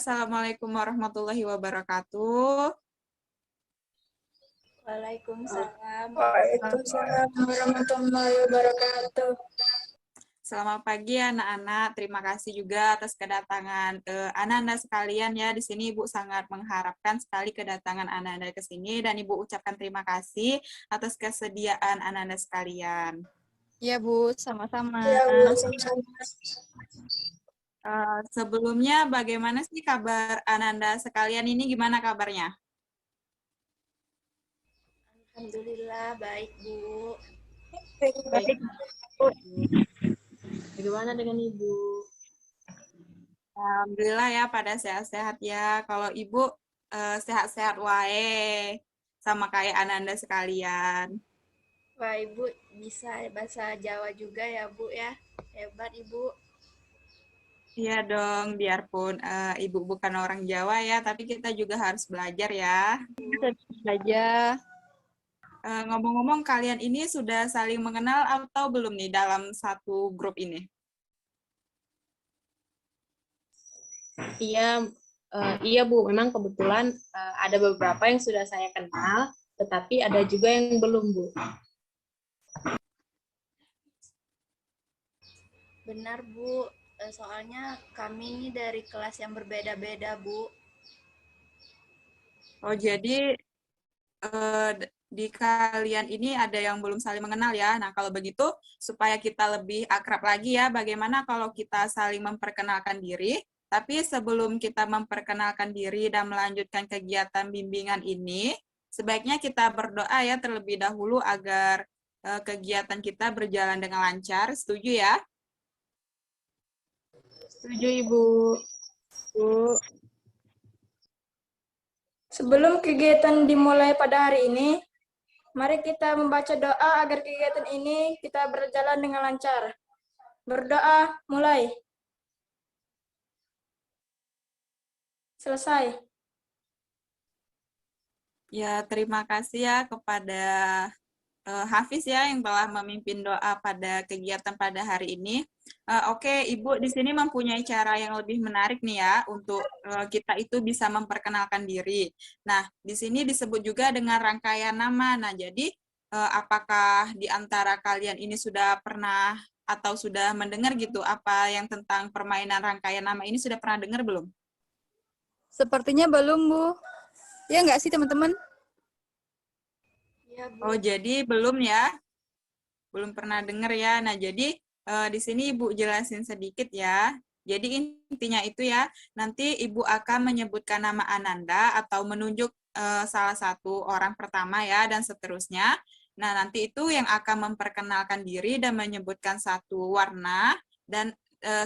Assalamualaikum warahmatullahi wabarakatuh. Waalaikumsalam. Waalaikumsalam warahmatullahi wabarakatuh. Selamat pagi anak-anak. Terima kasih juga atas kedatangan anak-anak sekalian ya. Di sini Ibu sangat mengharapkan sekali kedatangan anak-anak ke sini dan Ibu ucapkan terima kasih atas kesediaan anak-anak sekalian. Ya Bu, sama-sama. Ya, Bu, sama-sama. Sebelumnya bagaimana sih kabar anak-anak sekalian ini? Gimana kabarnya? Alhamdulillah baik Bu. Baik. Bagaimana dengan Ibu? Alhamdulillah ya pada sehat-sehat ya. Kalau Ibu sehat-sehat wae sama kayak Ananda sekalian. Wah Ibu bisa bahasa Jawa juga ya Bu ya. Hebat Ibu. Iya dong, biarpun Ibu bukan orang Jawa ya, tapi kita juga harus belajar ya. Belajar. Ngomong-ngomong, kalian ini sudah saling mengenal atau belum nih dalam satu grup ini? Iya Bu, memang kebetulan ada beberapa yang sudah saya kenal, tetapi ada juga yang belum Bu. Benar Bu. Soalnya kami ini dari kelas yang berbeda-beda Bu. Oh, jadi di kalian ini ada yang belum saling mengenal ya. Nah, kalau begitu, supaya kita lebih akrab lagi ya, bagaimana kalau kita saling memperkenalkan diri, tapi sebelum kita memperkenalkan diri dan melanjutkan kegiatan bimbingan ini, sebaiknya kita berdoa ya terlebih dahulu agar kegiatan kita berjalan dengan lancar. Setuju ya? Setuju Ibu. Bu. Sebelum kegiatan dimulai pada hari ini, mari kita membaca doa agar kegiatan ini kita berjalan dengan lancar. Berdoa, mulai. Selesai. Ya, terima kasih ya kepada Hafiz ya yang telah memimpin doa pada kegiatan pada hari ini. Oke, Ibu di sini mempunyai cara yang lebih menarik nih ya untuk kita itu bisa memperkenalkan diri. Nah, di sini disebut juga dengan rangkaian nama. Nah, jadi apakah di antara kalian ini sudah pernah atau sudah mendengar gitu apa yang tentang permainan rangkaian nama ini sudah pernah dengar belum? Sepertinya belum Bu. Ya nggak sih teman-teman? Iya Bu. Oh, jadi belum ya? Belum pernah dengar ya. Nah, jadi di sini Ibu jelasin sedikit ya. Jadi intinya itu ya, nanti Ibu akan menyebutkan nama Ananda atau menunjuk salah satu orang pertama ya, dan seterusnya. Nah, nanti itu yang akan memperkenalkan diri dan menyebutkan satu warna dan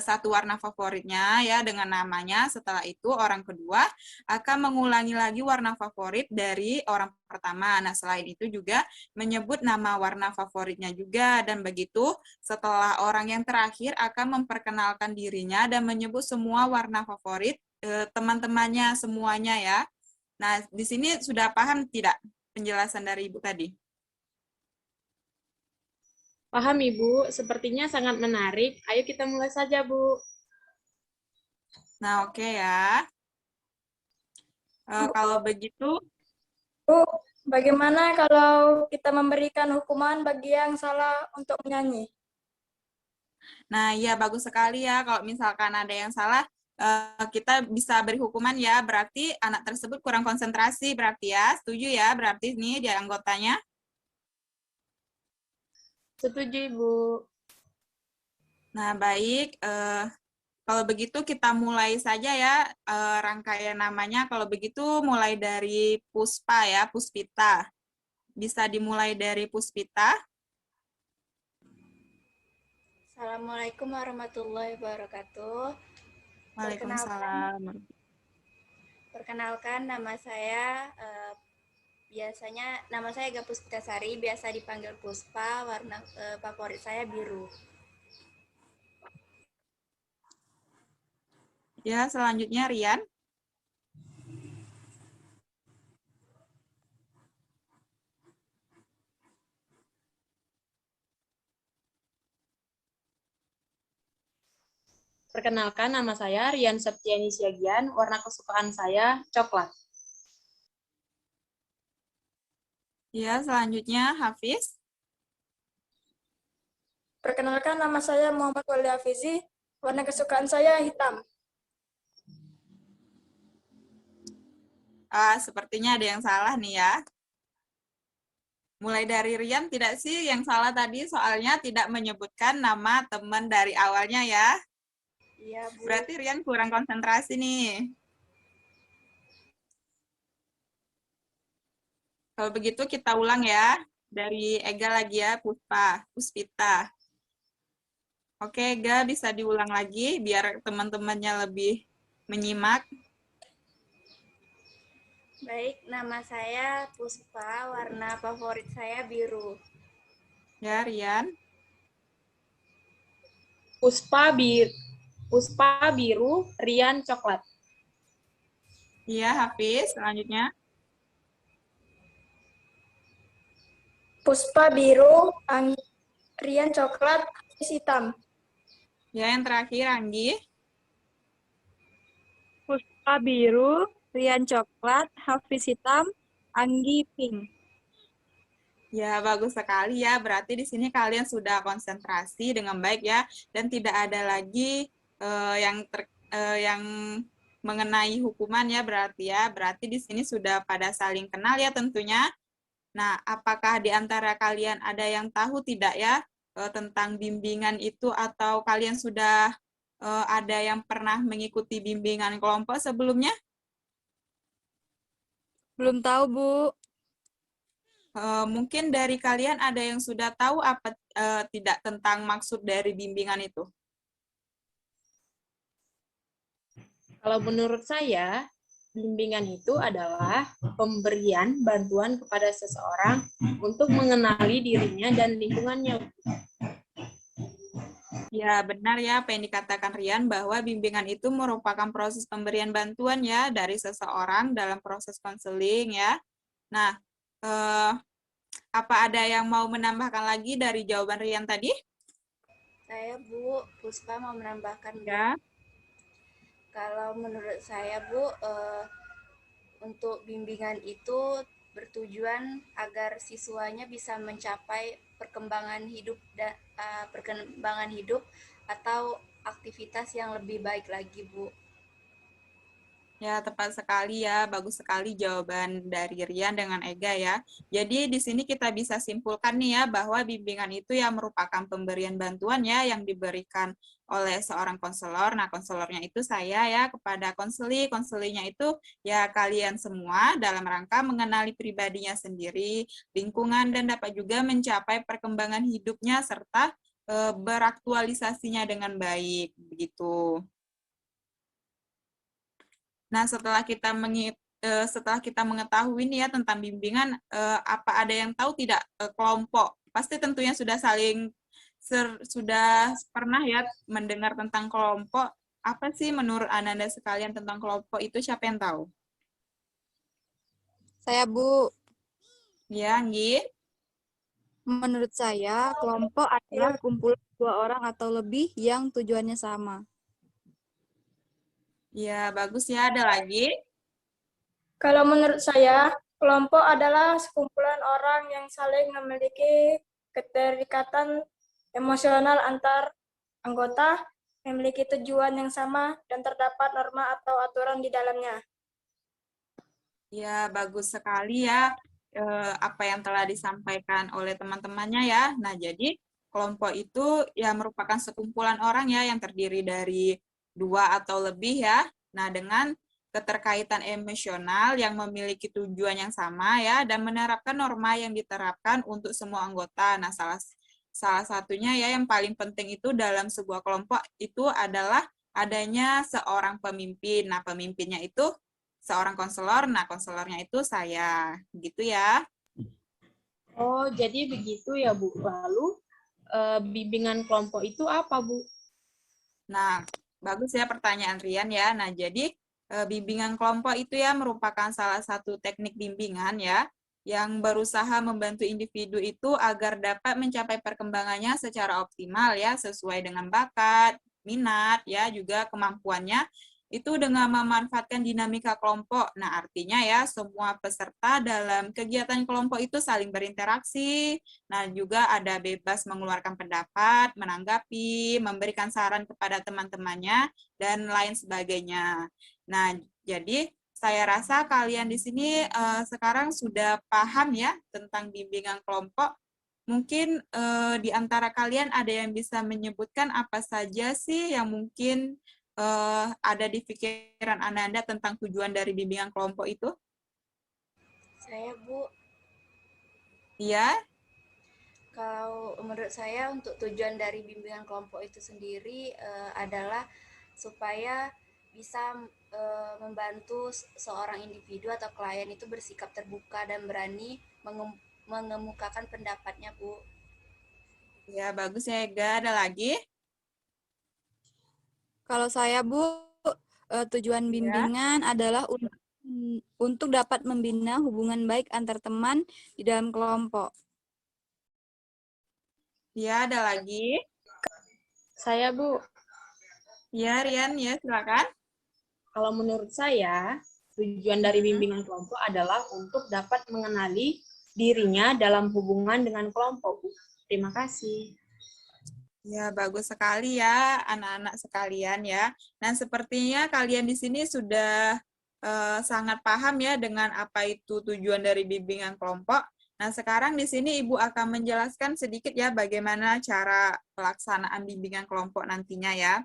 satu warna favoritnya ya dengan namanya. Setelah itu orang kedua akan mengulangi lagi warna favorit dari orang pertama. Nah, selain itu juga menyebut nama warna favoritnya juga, dan begitu setelah orang yang terakhir akan memperkenalkan dirinya dan menyebut semua warna favorit teman-temannya semuanya ya. Nah, di sini sudah paham tidak penjelasan dari Ibu tadi? Paham Ibu, sepertinya sangat menarik. Ayo kita mulai saja Bu. Nah, oke ya. Kalau begitu, Bu, bagaimana kalau kita memberikan hukuman bagi yang salah untuk menyanyi? nah ya bagus sekali ya kalau misalkan ada yang salah, kita bisa beri hukuman ya, berarti anak tersebut kurang konsentrasi berarti ya, setuju ya berarti nih dia anggotanya. Setuju Ibu. Nah, baik. Kalau begitu kita mulai saja ya rangkaian namanya. Kalau begitu mulai dari Puspa ya, Puspita. Bisa dimulai dari Puspita. Assalamualaikum warahmatullahi wabarakatuh. Waalaikumsalam. Perkenalkan nama saya biasanya nama saya Ega Puspitasari, biasa dipanggil Puspa, warna favorit saya biru. Ya, selanjutnya Rian. Perkenalkan, nama saya Rian Septiani Siagian, warna kesukaan saya coklat. Ya, selanjutnya Hafiz. Perkenalkan, nama saya Muhammad Wali Hafizi. Warna kesukaan saya hitam. Sepertinya ada yang salah nih ya. Mulai dari Rian tidak sih yang salah tadi, soalnya tidak menyebutkan nama teman dari awalnya ya. Iya, Bu. Berarti Rian kurang konsentrasi nih. Kalau begitu kita ulang ya. Dari Ega lagi ya, Puspita. Oke, Ega bisa diulang lagi biar teman-temannya lebih menyimak. Baik, nama saya Puspa, warna favorit saya biru. Ya, Rian. Puspa biru, Rian coklat. Iya, Hafiz. Selanjutnya. Puspa biru, Rian coklat, Hafiz hitam. Ya, yang terakhir, Anggi. Puspa biru, Rian coklat, Hafiz hitam, Anggi pink. Ya, bagus sekali ya. Berarti di sini kalian sudah konsentrasi dengan baik ya, dan tidak ada lagi yang mengenai hukuman ya berarti ya. Berarti di sini sudah pada saling kenal ya tentunya. Nah, apakah di antara kalian ada yang tahu tidak ya tentang bimbingan itu, atau kalian sudah ada yang pernah mengikuti bimbingan kelompok sebelumnya? Belum tahu, Bu. Mungkin dari kalian ada yang sudah tahu apa tidak tentang maksud dari bimbingan itu? Kalau menurut saya, bimbingan itu adalah pemberian bantuan kepada seseorang untuk mengenali dirinya dan lingkungannya. Ya, benar ya apa yang dikatakan Rian, bahwa bimbingan itu merupakan proses pemberian bantuan ya dari seseorang dalam proses konseling ya. Nah, apa ada yang mau menambahkan lagi dari jawaban Rian tadi? Saya, Bu, Puspa mau menambahkan, Bu. Ya. Kalau menurut saya, Bu, untuk bimbingan itu bertujuan agar siswanya bisa mencapai perkembangan hidup atau aktivitas yang lebih baik lagi, Bu. Ya, tepat sekali ya. Bagus sekali jawaban dari Rian dengan Ega ya. Jadi di sini kita bisa simpulkan nih ya bahwa bimbingan itu ya merupakan pemberian bantuan ya yang diberikan oleh seorang konselor. Nah, konselornya itu saya ya kepada konselinya itu ya kalian semua dalam rangka mengenali pribadinya sendiri, lingkungan, dan dapat juga mencapai perkembangan hidupnya serta beraktualisasinya dengan baik. Begitu. Nah, setelah kita mengetahui nih ya tentang bimbingan, apa ada yang tahu tidak kelompok? Pasti tentunya sudah pernah ya mendengar tentang kelompok. Apa sih menurut Ananda sekalian tentang kelompok itu? Siapa yang tahu? Saya, Bu. Ya, Anggi. Menurut saya, kelompok adalah kumpulan 2 orang atau lebih yang tujuannya sama. Ya, bagus ya. Ada lagi? Kalau menurut saya, kelompok adalah sekumpulan orang yang saling memiliki keterikatan emosional antar anggota, memiliki tujuan yang sama, dan terdapat norma atau aturan di dalamnya. Ya, bagus sekali ya apa yang telah disampaikan oleh teman-temannya ya. Nah, jadi kelompok itu ya merupakan sekumpulan orang ya yang terdiri dari 2 atau lebih ya. Nah, dengan keterkaitan emosional yang memiliki tujuan yang sama ya dan menerapkan norma yang diterapkan untuk semua anggota. Nah, salah satunya ya yang paling penting itu dalam sebuah kelompok itu adalah adanya seorang pemimpin. Nah, pemimpinnya itu seorang konselor, nah konselornya itu saya, gitu ya. Oh, jadi begitu ya, Bu. Lalu, bimbingan kelompok itu apa, Bu? Nah, bagus ya pertanyaan Rian ya. Nah, jadi bimbingan kelompok itu ya merupakan salah satu teknik bimbingan ya, yang berusaha membantu individu itu agar dapat mencapai perkembangannya secara optimal ya, sesuai dengan bakat, minat, ya juga kemampuannya itu dengan memanfaatkan dinamika kelompok. Nah, artinya ya semua peserta dalam kegiatan kelompok itu saling berinteraksi. Nah, juga ada bebas mengeluarkan pendapat, menanggapi, memberikan saran kepada teman-temannya, dan lain sebagainya. Nah, jadi saya rasa kalian di sini sekarang sudah paham ya tentang bimbingan kelompok. Mungkin di antara kalian ada yang bisa menyebutkan apa saja sih yang mungkin ada di pikiran Ananda tentang tujuan dari bimbingan kelompok itu? Saya, Bu, Iya, kalau menurut saya untuk tujuan dari bimbingan kelompok itu sendiri adalah supaya bisa membantu seorang individu atau klien itu bersikap terbuka dan berani mengemukakan pendapatnya, Bu. ya bagus ya Ega. Ada lagi? Kalau saya, Bu, tujuan Ya, bimbingan adalah untuk dapat membina hubungan baik antar teman di dalam kelompok. ya ada lagi. Saya, Bu, Ya, Rian, ya silakan. kalau menurut saya, tujuan dari bimbingan kelompok adalah untuk dapat mengenali dirinya dalam hubungan dengan kelompok, Bu. Terima kasih. Ya, bagus sekali ya anak-anak sekalian ya. Nah, sepertinya kalian di sini sudah sangat paham ya dengan apa itu tujuan dari bimbingan kelompok. Nah, sekarang di sini Ibu akan menjelaskan sedikit ya bagaimana cara pelaksanaan bimbingan kelompok nantinya ya.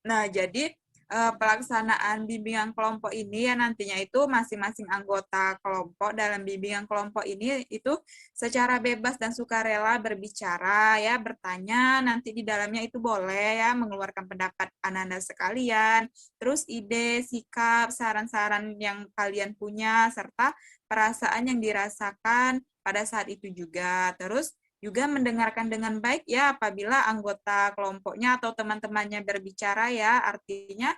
Nah, jadi pelaksanaan bimbingan kelompok ini ya nantinya itu masing-masing anggota kelompok dalam bimbingan kelompok ini itu secara bebas dan sukarela berbicara ya, bertanya, nanti di dalamnya itu boleh ya mengeluarkan pendapat Ananda sekalian, terus ide, sikap, saran-saran yang kalian punya serta perasaan yang dirasakan pada saat itu juga. Terus juga mendengarkan dengan baik ya apabila anggota kelompoknya atau teman-temannya berbicara ya, artinya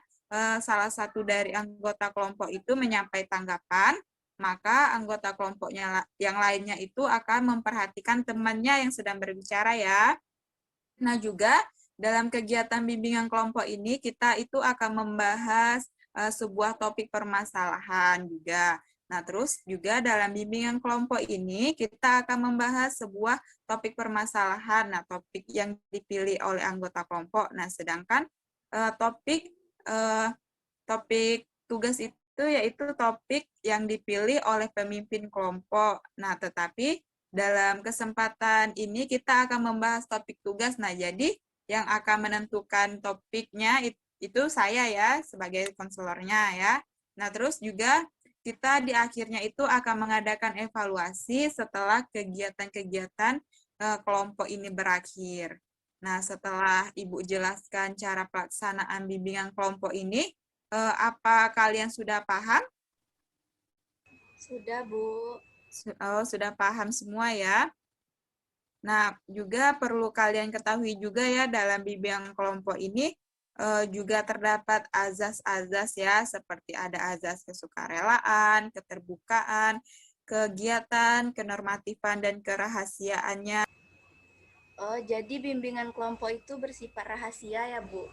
salah satu dari anggota kelompok itu menyampaikan tanggapan, maka anggota kelompoknya yang lainnya itu akan memperhatikan temannya yang sedang berbicara ya. Nah, juga dalam kegiatan bimbingan kelompok ini kita itu akan membahas sebuah topik permasalahan juga. Nah, terus juga dalam bimbingan kelompok ini kita akan membahas sebuah topik permasalahan, nah topik yang dipilih oleh anggota kelompok. Nah, sedangkan topik tugas itu yaitu topik yang dipilih oleh pemimpin kelompok. Nah, tetapi dalam kesempatan ini kita akan membahas topik tugas. Nah, jadi yang akan menentukan topiknya itu saya ya sebagai konselornya ya. Nah, terus juga kita di akhirnya itu akan mengadakan evaluasi setelah kegiatan-kegiatan kelompok ini berakhir. Nah, setelah Ibu jelaskan cara pelaksanaan bimbingan kelompok ini, apa kalian sudah paham? Sudah, Bu. Oh, sudah paham semua ya. Nah, juga perlu kalian ketahui juga ya dalam bimbingan kelompok ini juga terdapat azas-azas ya, seperti ada azas kesukarelaan, keterbukaan, kegiatan, kenormatifan, dan kerahasiaannya. Oh, jadi bimbingan kelompok itu bersifat rahasia ya, Bu?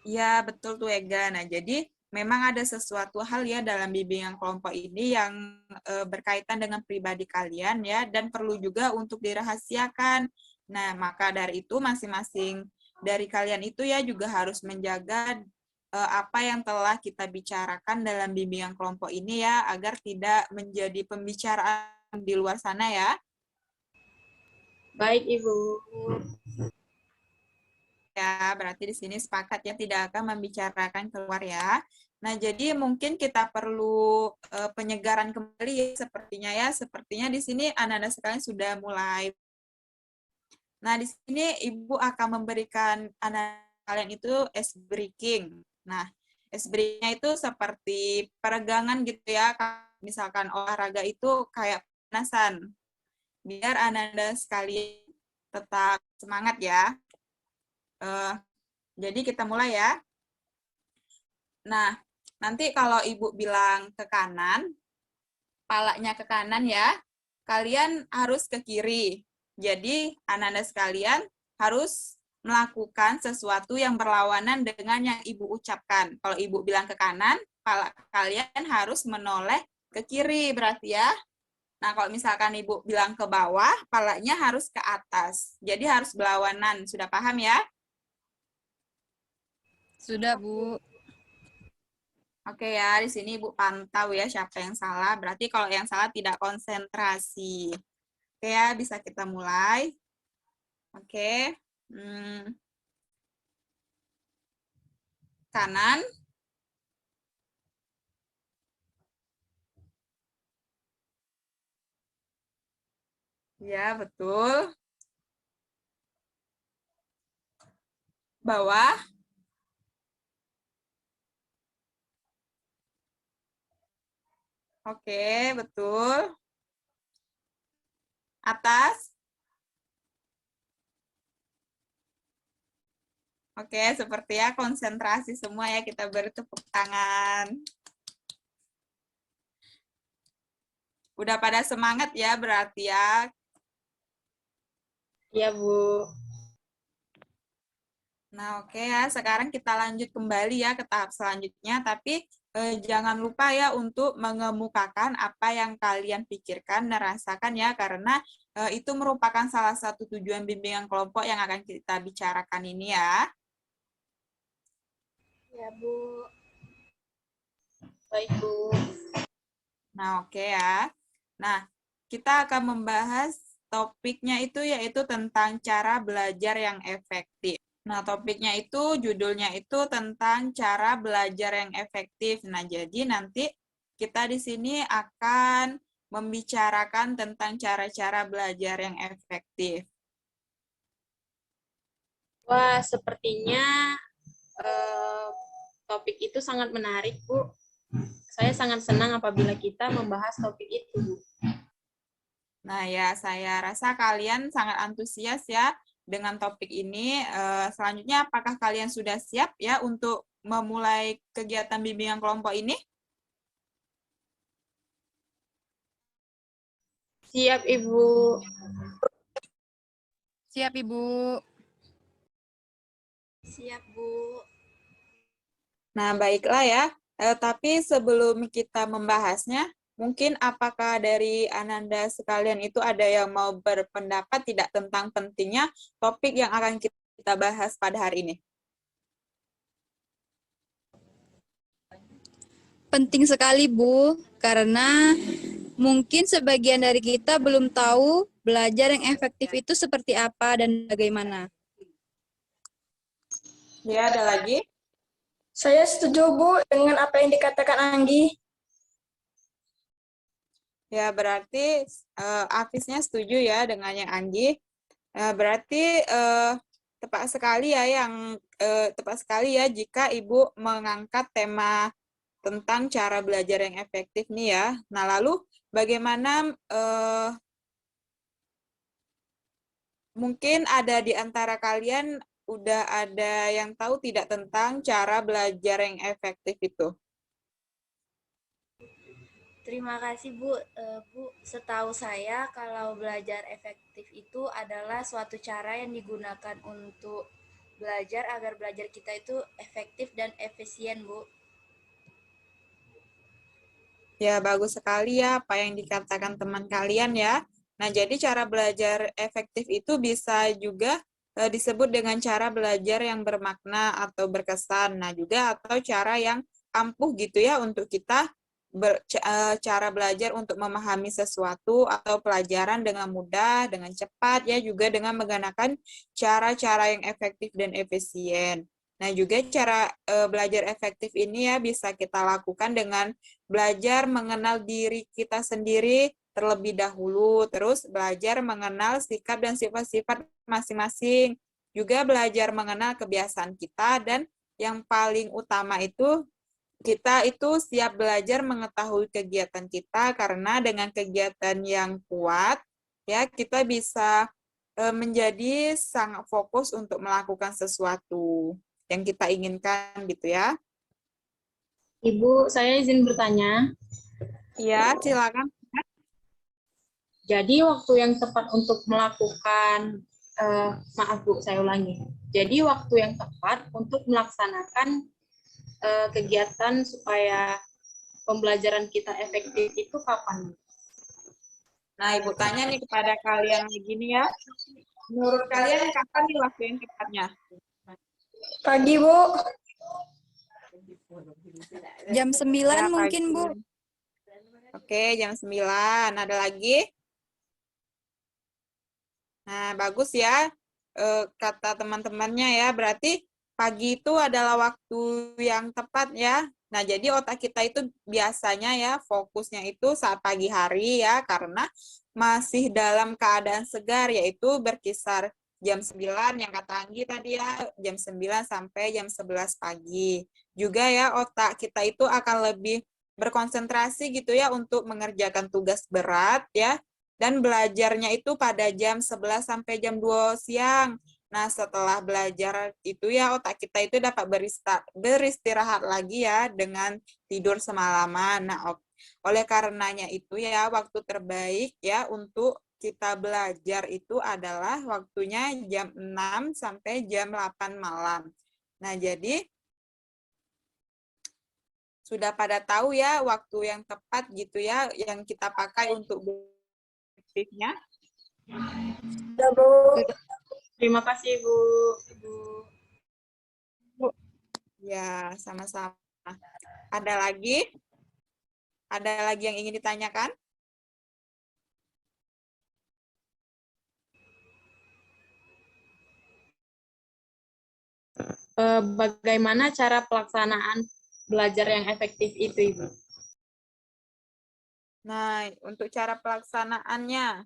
Ya, betul tuh Ega. Nah, jadi memang ada sesuatu hal ya dalam bimbingan kelompok ini yang berkaitan dengan pribadi kalian ya, dan perlu juga untuk dirahasiakan. Nah, maka dari itu masing-masing dari kalian itu ya juga harus menjaga apa yang telah kita bicarakan dalam bimbingan kelompok ini ya, agar tidak menjadi pembicaraan di luar sana ya. Baik, Ibu. Ya, berarti di sini sepakat ya tidak akan membicarakan keluar ya. Nah, jadi mungkin kita perlu penyegaran kembali ya, sepertinya di sini anak-anak sekalian sudah mulai. Nah, di sini Ibu akan memberikan anak kalian itu ice breaking. Nah, ice breaking-nya itu seperti peregangan gitu ya. Misalkan olahraga itu kayak pemanasan. Biar anak-anak sekalian tetap semangat ya. Jadi kita mulai ya. Nah, nanti kalau Ibu bilang ke kanan, palanya ke kanan ya, kalian harus ke kiri. Jadi anak-anak sekalian harus melakukan sesuatu yang berlawanan dengan yang Ibu ucapkan. Kalau Ibu bilang ke kanan, kalian harus menoleh ke kiri berarti ya. Nah, kalau misalkan Ibu bilang ke bawah, palanya harus ke atas. Jadi harus berlawanan. Sudah paham ya? Sudah, Bu. Oke ya, di sini Ibu pantau ya siapa yang salah. Berarti kalau yang salah tidak konsentrasi. Oke ya, bisa kita mulai. Oke. Kanan. Ya, betul. Bawah. Oke, betul. Atas. Oke, seperti ya konsentrasi semua ya, kita beri tepuk tangan. Udah pada semangat ya berarti ya. Iya, Bu. Nah, oke ya, sekarang kita lanjut kembali ya ke tahap selanjutnya, tapi jangan lupa ya untuk mengemukakan apa yang kalian pikirkan dan rasakan ya, karena itu merupakan salah satu tujuan bimbingan kelompok yang akan kita bicarakan ini ya. Ya, Bu. Baik, Bu. Nah, oke ya. Nah, kita akan membahas topiknya itu yaitu tentang cara belajar yang efektif. Nah, topiknya itu, judulnya itu tentang cara belajar yang efektif. Nah, jadi nanti kita di sini akan membicarakan tentang cara-cara belajar yang efektif. Wah, sepertinya topik itu sangat menarik, Bu. Saya sangat senang apabila kita membahas topik itu, Bu. Nah, ya, saya rasa kalian sangat antusias ya dengan topik ini. Selanjutnya, apakah kalian sudah siap ya untuk memulai kegiatan bimbingan kelompok ini? Siap, Ibu. Siap, Ibu. Siap, Bu. Nah, baiklah ya. Tapi sebelum kita membahasnya, mungkin apakah dari Ananda sekalian itu ada yang mau berpendapat tidak tentang pentingnya topik yang akan kita bahas pada hari ini? Penting sekali, Bu, karena mungkin sebagian dari kita belum tahu belajar yang efektif itu seperti apa dan bagaimana. Ya, ada lagi? Saya setuju, Bu, dengan apa yang dikatakan Anggi. Ya, berarti Afisnya setuju ya dengan yang Anggi. Berarti tepat sekali ya jika Ibu mengangkat tema tentang cara belajar yang efektif nih ya. Nah, lalu bagaimana mungkin ada di antara kalian udah ada yang tahu tidak tentang cara belajar yang efektif itu? Terima kasih, Bu. Bu, setahu saya kalau belajar efektif itu adalah suatu cara yang digunakan untuk belajar agar belajar kita itu efektif dan efisien, Bu. Ya, bagus sekali ya apa yang dikatakan teman kalian ya. Nah, jadi cara belajar efektif itu bisa juga disebut dengan cara belajar yang bermakna atau berkesan. Nah, juga atau cara yang ampuh gitu ya untuk kita cara belajar untuk memahami sesuatu atau pelajaran dengan mudah, dengan cepat ya, juga dengan menggunakan cara-cara yang efektif dan efisien. Nah, juga cara belajar efektif ini ya bisa kita lakukan dengan belajar mengenal diri kita sendiri terlebih dahulu, terus belajar mengenal sikap dan sifat-sifat masing-masing, juga belajar mengenal kebiasaan kita, dan yang paling utama itu kita itu siap belajar mengetahui kegiatan kita, karena dengan kegiatan yang kuat ya kita bisa menjadi sangat fokus untuk melakukan sesuatu yang kita inginkan gitu ya. Ibu, saya izin bertanya. Ya, silakan. Jadi waktu yang tepat untuk melakukan Maaf Bu, saya ulangi. Jadi waktu yang tepat untuk melaksanakan kegiatan supaya pembelajaran kita efektif itu kapan? Nah, Ibu tanya nih kepada kalian lagi nih ya. Menurut kalian kapan nih waktu yang tepatnya? Pagi, Bu. Jam 9 Ya, mungkin, pagi. Bu. Oke, jam 9. Ada lagi? Nah, bagus ya. Kata teman-temannya ya, berarti pagi itu adalah waktu yang tepat ya. Nah, jadi otak kita itu biasanya ya fokusnya itu saat pagi hari ya, karena masih dalam keadaan segar, yaitu berkisar jam 9 yang kata Anggi tadi ya, jam 9 sampai jam 11 pagi. Juga ya otak kita itu akan lebih berkonsentrasi gitu ya untuk mengerjakan tugas berat ya, dan belajarnya itu pada jam 11 sampai jam 2 siang. Nah, setelah belajar itu ya otak kita itu dapat beristirahat lagi ya dengan tidur semalaman. Nah, oleh karenanya itu ya waktu terbaik ya untuk kita belajar itu adalah waktunya jam 6 sampai jam 8 malam. Nah, jadi sudah pada tahu ya waktu yang tepat gitu ya yang kita pakai untuk aktifnya. Udah, Bu. Terima kasih Bu. Ya, sama-sama. Ada lagi? Ada lagi yang ingin ditanyakan? Bagaimana cara pelaksanaan belajar yang efektif itu, Ibu? Nah, untuk cara pelaksanaannya.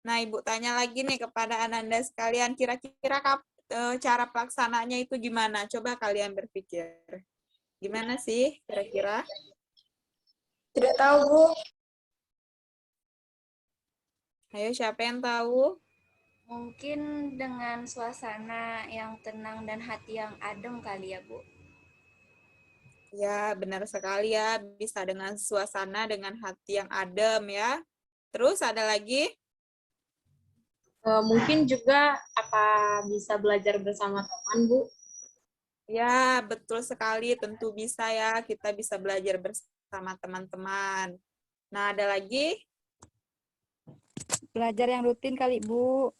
Nah, Ibu tanya lagi nih kepada Ananda sekalian, kira-kira cara pelaksanaannya itu gimana? Coba kalian berpikir. Gimana sih kira-kira? Tidak tahu, Bu. Ayo, siapa yang tahu? Mungkin dengan suasana yang tenang dan hati yang adem kali ya, Bu. Ya, benar sekali ya. Bisa dengan suasana, dengan hati yang adem ya. Terus ada lagi? Mungkin juga apa bisa belajar bersama teman, Bu? Ya, betul sekali. Tentu bisa ya. Kita bisa belajar bersama teman-teman. Nah, ada lagi? Belajar yang rutin kali, Bu.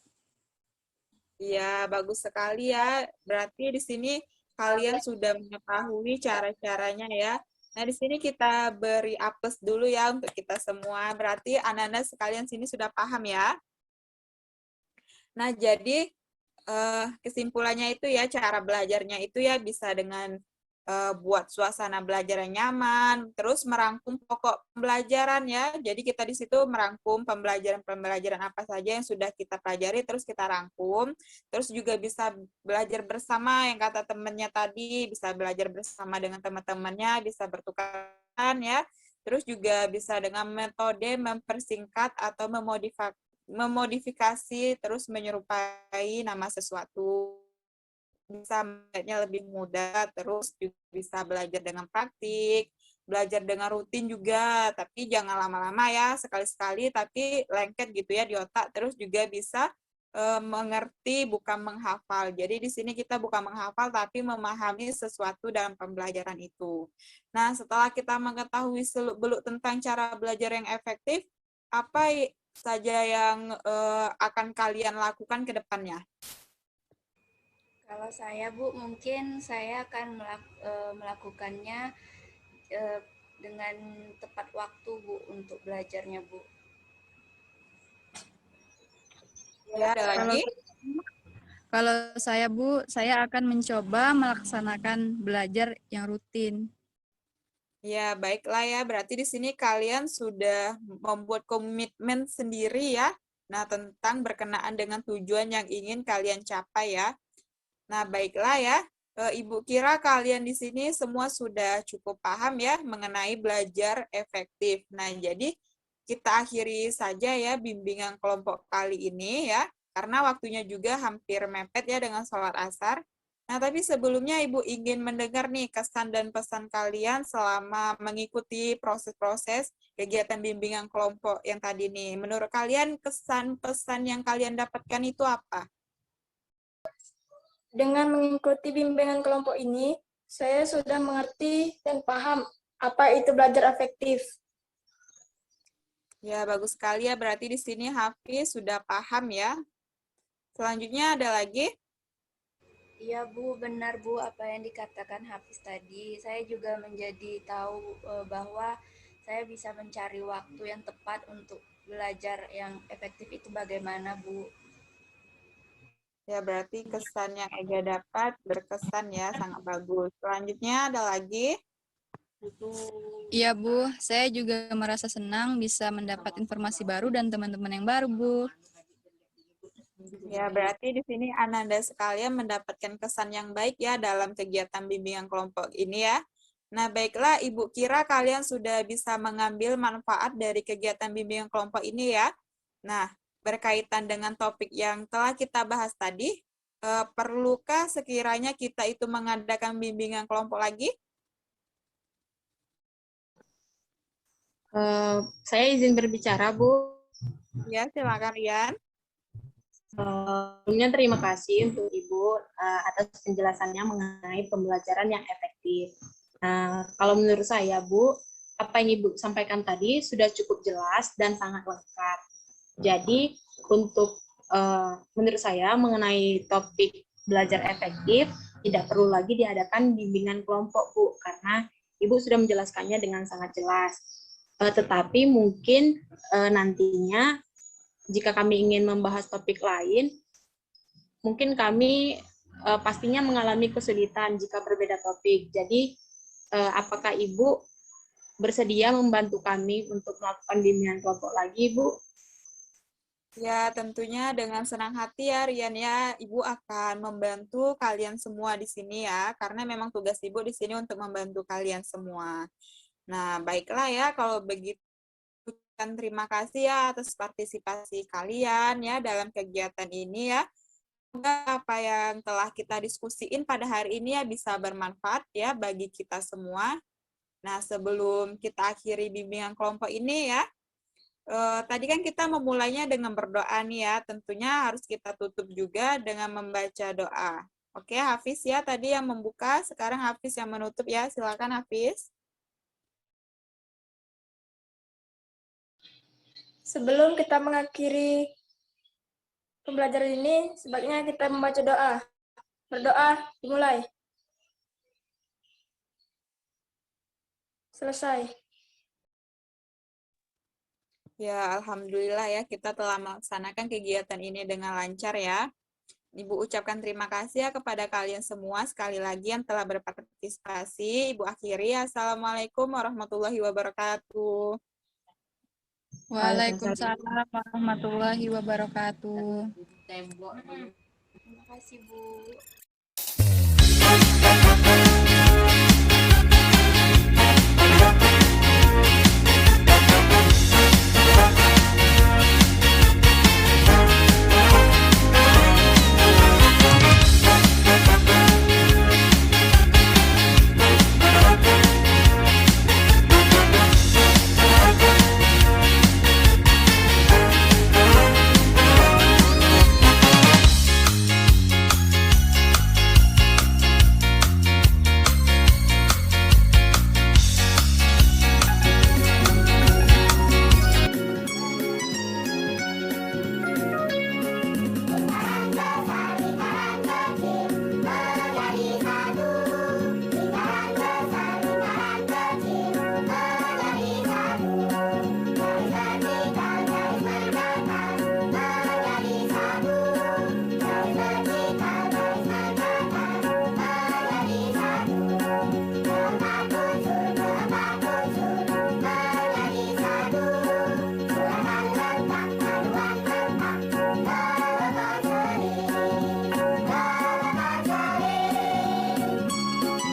Ya, bagus sekali ya. Berarti di sini kalian sudah mengetahui cara-caranya ya. Nah, di sini kita beri apes dulu ya untuk kita semua. Berarti anak-anak sekalian sini sudah paham ya. Nah, jadi kesimpulannya itu ya, cara belajarnya itu ya bisa dengan buat suasana belajar yang nyaman, terus merangkum pokok pembelajaran ya. Jadi kita di situ merangkum pembelajaran apa saja yang sudah kita pelajari, terus kita rangkum. Terus juga bisa belajar bersama yang kata temannya tadi, bisa belajar bersama dengan teman-temannya, bisa bertukaran ya. Terus juga bisa dengan metode mempersingkat atau memodifikasi terus menyerupai nama sesuatu, bisa melihatnya lebih mudah, terus juga bisa belajar dengan praktik, belajar dengan rutin juga, tapi jangan lama-lama ya, sekali-sekali tapi lengket gitu ya di otak, terus juga bisa mengerti bukan menghafal. Jadi di sini kita bukan menghafal tapi memahami sesuatu dalam pembelajaran itu. Nah, setelah kita mengetahui seluk-beluk tentang cara belajar yang efektif, apa saja yang akan kalian lakukan ke depannya? Kalau saya, Bu, mungkin saya akan melakukannya dengan tepat waktu, Bu, untuk belajarnya, Bu. Ya, ada lagi? Kalau saya, Bu, saya akan mencoba melaksanakan belajar yang rutin. Ya, baiklah ya. Berarti di sini kalian sudah membuat komitmen sendiri ya. Nah, tentang berkenaan dengan tujuan yang ingin kalian capai ya. Nah, baiklah ya. Ibu kira kalian di sini semua sudah cukup paham ya mengenai belajar efektif. Nah, jadi kita akhiri saja ya bimbingan kelompok kali ini ya. Karena waktunya juga hampir mepet ya dengan sholat asar. Nah, tapi sebelumnya Ibu ingin mendengar nih kesan dan pesan kalian selama mengikuti proses-proses kegiatan bimbingan kelompok yang tadi nih. Menurut kalian kesan pesan yang kalian dapatkan itu apa? Dengan mengikuti bimbingan kelompok ini, saya sudah mengerti dan paham apa itu belajar efektif. Ya, bagus sekali ya. Berarti di sini Hafiz sudah paham ya. Selanjutnya ada lagi? Iya Bu, benar Bu apa yang dikatakan Hafiz tadi. Saya juga menjadi tahu bahwa saya bisa mencari waktu yang tepat untuk belajar yang efektif itu bagaimana Bu. Ya, berarti kesan yang Ega dapat berkesan ya, sangat bagus. Selanjutnya ada lagi? Iya, Bu. Saya juga merasa senang bisa mendapat informasi baru dan teman-teman yang baru, Bu. Ya, berarti di sini Ananda sekalian mendapatkan kesan yang baik ya dalam kegiatan bimbingan kelompok ini ya. Nah, baiklah Ibu kira kalian sudah bisa mengambil manfaat dari kegiatan bimbingan kelompok ini ya. Nah, berkaitan dengan topik yang telah kita bahas tadi, perlukah sekiranya kita itu mengadakan bimbingan kelompok lagi? Saya izin berbicara, Bu. Ya, silakan Rian. Sebelumnya terima kasih untuk Ibu atas penjelasannya mengenai pembelajaran yang efektif. Kalau menurut saya, Bu, apa yang Ibu sampaikan tadi sudah cukup jelas dan sangat lengkap. Jadi, untuk menurut saya mengenai topik belajar efektif, tidak perlu lagi diadakan bimbingan kelompok, Bu, karena Ibu sudah menjelaskannya dengan sangat jelas. Tetapi mungkin nantinya jika kami ingin membahas topik lain, mungkin kami pastinya mengalami kesulitan jika berbeda topik. Jadi, apakah Ibu bersedia membantu kami untuk melakukan bimbingan kelompok lagi, Bu? Ya, tentunya dengan senang hati ya, Rian ya. Ibu akan membantu kalian semua di sini ya, karena memang tugas Ibu di sini untuk membantu kalian semua. Nah, baiklah ya, kalau begitu kan terima kasih ya atas partisipasi kalian ya dalam kegiatan ini ya. Semoga apa yang telah kita diskusiin pada hari ini ya bisa bermanfaat ya bagi kita semua. Nah, sebelum kita akhiri bimbingan kelompok ini ya, tadi kan kita memulainya dengan berdoa nih ya, tentunya harus kita tutup juga dengan membaca doa. Oke, Hafiz ya tadi yang membuka, sekarang Hafiz yang menutup ya, silakan Hafiz. Sebelum kita mengakhiri pembelajaran ini, sebaiknya kita membaca doa. Berdoa, dimulai. Selesai. Ya, Alhamdulillah ya kita telah melaksanakan kegiatan ini dengan lancar ya. Ibu ucapkan terima kasih ya kepada kalian semua sekali lagi yang telah berpartisipasi. Ibu akhiri, Assalamualaikum warahmatullahi wabarakatuh. Waalaikumsalam warahmatullahi wabarakatuh. Terima kasih Bu.